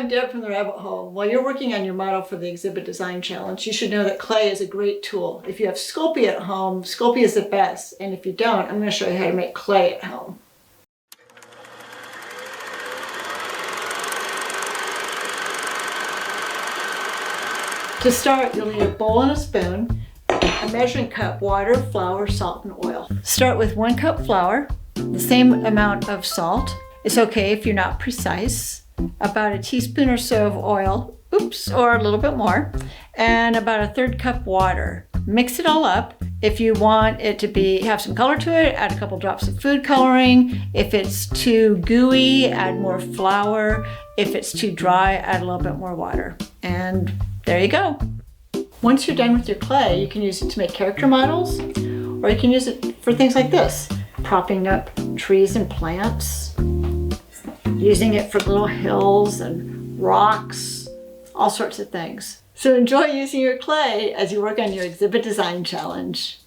I'm Deb from the Rabbit Hole. While you're working on your model for the Exhibit Design Challenge, you should know that clay is a great tool. If you have Sculpey at home, Sculpey is the best. And if you don't, I'm going to show you how to make clay at home. To start, you'll need a bowl and a spoon, a measuring cup, water, flour, salt, and oil. Start with 1 cup flour, the same amount of salt. It's okay if you're not precise. About a teaspoon or so of oil, or a little bit more, and about a 1/3 cup water. Mix it all up. If you want it to have some color to it, add a couple drops of food coloring. If it's too gooey, add more flour. If it's too dry, add a little bit more water. And there you go. Once you're done with your clay, you can use it to make character models, or you can use it for things like this, propping up trees and plants, using it for little hills and rocks, all sorts of things. So enjoy using your clay as you work on your Exhibit Design Challenge.